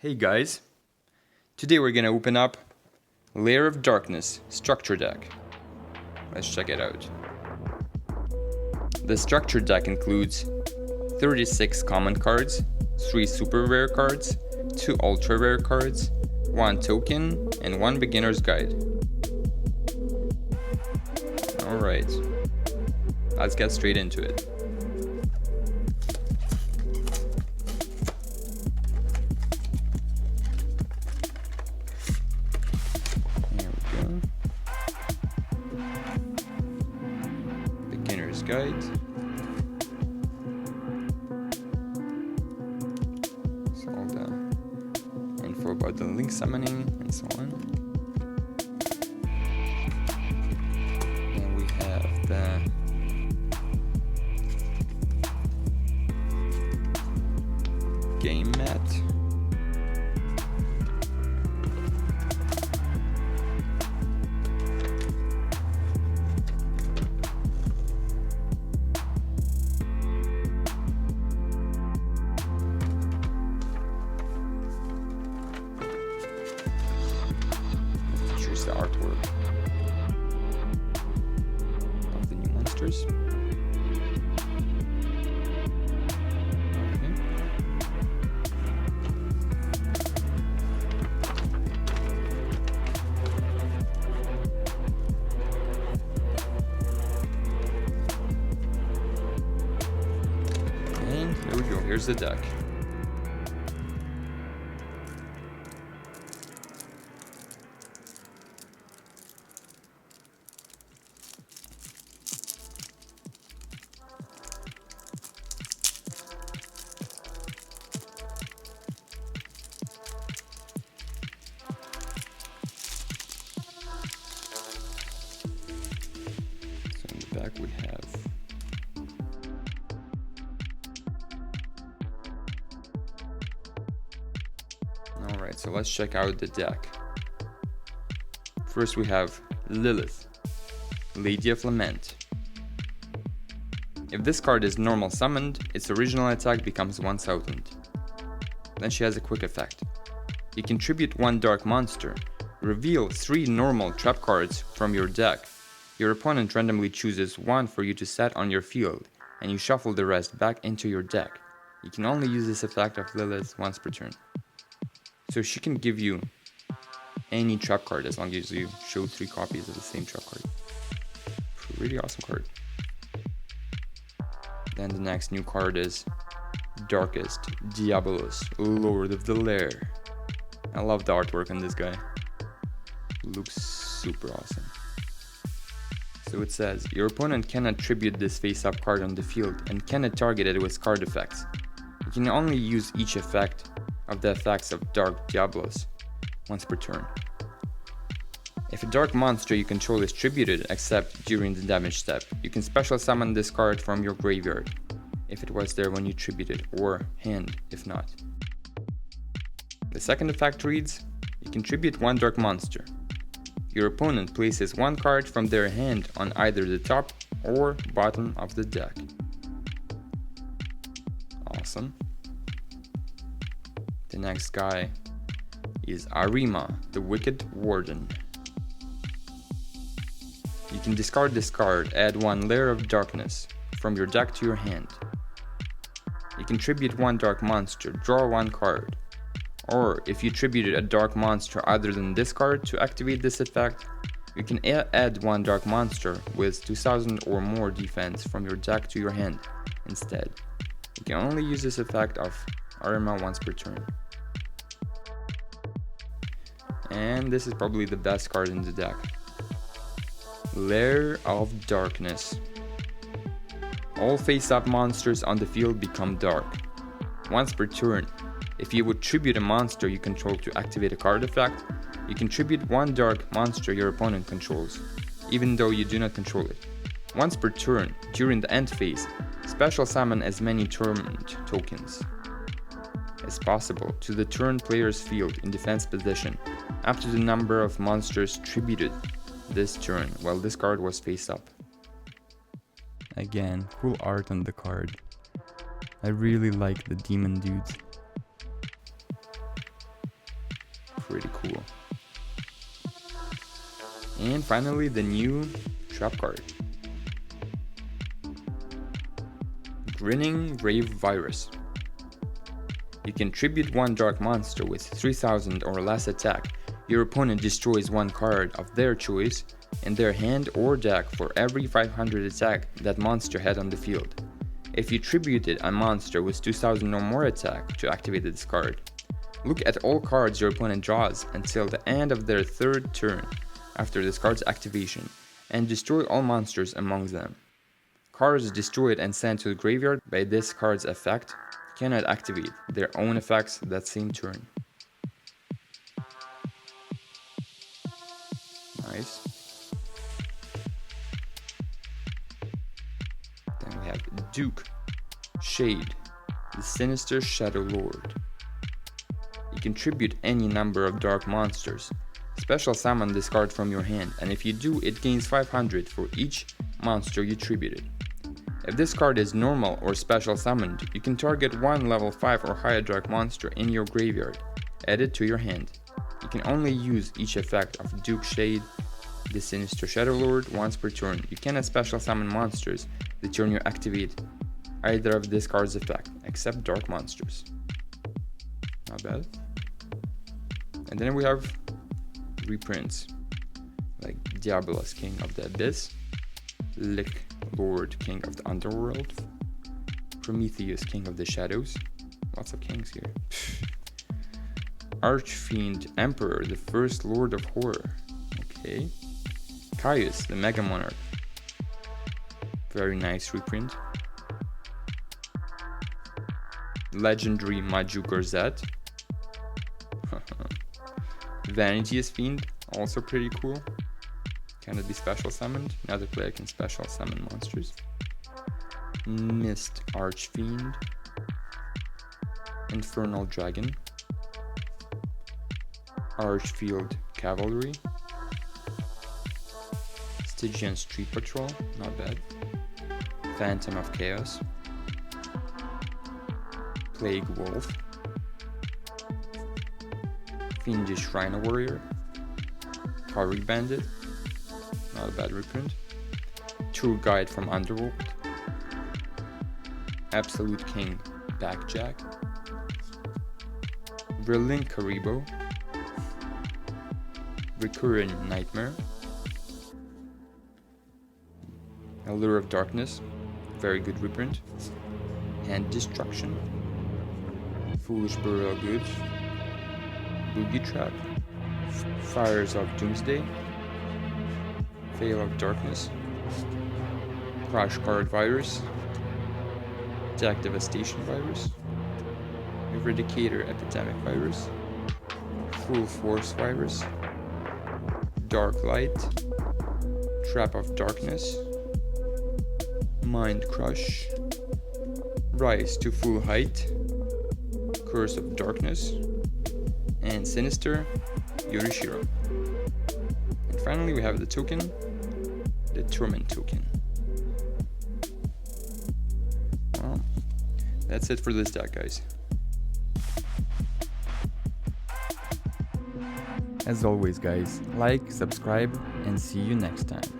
Hey guys, today we're gonna open up Lair of Darkness structure deck. Let's check it out. The structure deck includes 36 common cards, 3 super rare cards, 2 ultra rare cards, 1 token, and 1 beginner's guide. Alright, let's get straight into it. Beginner's guide. So all the info about the link summoning and so on. And we have the game mat. The artwork of the new monsters. Okay. And here we go, here's the deck. Back we have alright, so let's check out the deck. First we have Lilith, Lady of Lament. If this card is normal summoned, its original attack becomes 1000. Then she has a quick effect. You contribute 1 dark monster, reveal 3 normal trap cards from your deck. Your opponent randomly chooses 1 for you to set on your field, and you shuffle the rest back into your deck. You can only use this effect of Lilith once per turn. So she can give you any trap card as long as you show 3 copies of the same trap card. Really awesome card. Then the next new card is Darkest Diabolos, Lord of the Lair. I love the artwork on this guy. Looks super awesome. So it says, your opponent cannot tribute this face-up card on the field and cannot target it with card effects. You can only use each effect of the effects of Dark Diabolos once per turn. If a dark monster you control is tributed except during the damage step, you can special summon this card from your graveyard, if it was there when you tributed, or hand if not. The second effect reads, you can tribute 1 dark monster. Your opponent places 1 card from their hand on either the top or bottom of the deck. Awesome. The next guy is Ahrima, the Wicked Warden. You can discard this card, add 1 Lair of Darkness from your deck to your hand. You can tribute 1 dark monster, draw 1 card. Or, if you tributed a dark monster other than this card to activate this effect, you can add 1 dark monster with 2000 or more defense from your deck to your hand instead. You can only use this effect of Ahrima once per turn. And this is probably the best card in the deck. Lair of Darkness. All face-up monsters on the field become dark. Once per turn, if you would tribute a monster you control to activate a card effect, you can tribute 1 dark monster your opponent controls, even though you do not control it. Once per turn, during the end phase, special summon as many torment tokens as possible to the turn player's field in defense position, up to the number of monsters tributed this turn while this card was face up. Again, cool art on the card. I really like the demon dudes. Pretty cool. And finally, the new trap card. Grinning Grave Virus. You can tribute one dark monster with 3000 or less attack. Your opponent destroys one card of their choice in their hand or deck for every 500 attack that monster had on the field. If you tributed a monster with 2000 or more attack to activate this card, look at all cards your opponent draws until the end of their third turn after this card's activation, and destroy all monsters among them. Cards destroyed and sent to the graveyard by this card's effect cannot activate their own effects that same turn. Nice. Then we have Duke Shade, the Sinister Shadow Lord. You can tribute any number of dark monsters. Special summon this card from your hand, and if you do, it gains 500 for each monster you tributed. If this card is normal or special summoned, you can target one level 5 or higher dark monster in your graveyard, add it to your hand. You can only use each effect of Duke Shade, the Sinister Shadow Lord, once per turn. You cannot special summon monsters the turn you activate either of this card's effect, except dark monsters. Not bad. And then we have reprints, like Diabolos, King of the Abyss, Lick Lord, King of the Underworld, Prometheus, King of the Shadows. Lots of kings here. Archfiend Emperor, the First Lord of Horror. Okay. Caius, the Mega Monarch. Very nice reprint. Legendary Maju Gorzet. Vanity's Fiend, also pretty cool. Cannot be special summoned. Another player can special summon monsters. Mist Archfiend. Infernal Dragon. Archfield Cavalry. Stygian Street Patrol, not bad. Phantom of Chaos. Plague Wolf. Fiendish Rhino Warrior. Curry Bandit, not a bad reprint. Tour Guide from Underworld. Absolute King Backjack. Berlin Karibo. Recurring Nightmare. Lair of Darkness, very good reprint. Hand Destruction. Foolish Burial Goods. Boogie Trap. Fires of Doomsday. Veil of Darkness. Crash Card Virus. Deck Devastation Virus. Eradicator Epidemic Virus. Full Force Virus. Dark Light. Trap of Darkness. Mind Crush. Rise to Full Height. Curse of Darkness. And Sinister Yorishiro. And finally we have the token, the Torment token. Well, that's it for this deck, guys. As always, guys, like, subscribe, and see you next time.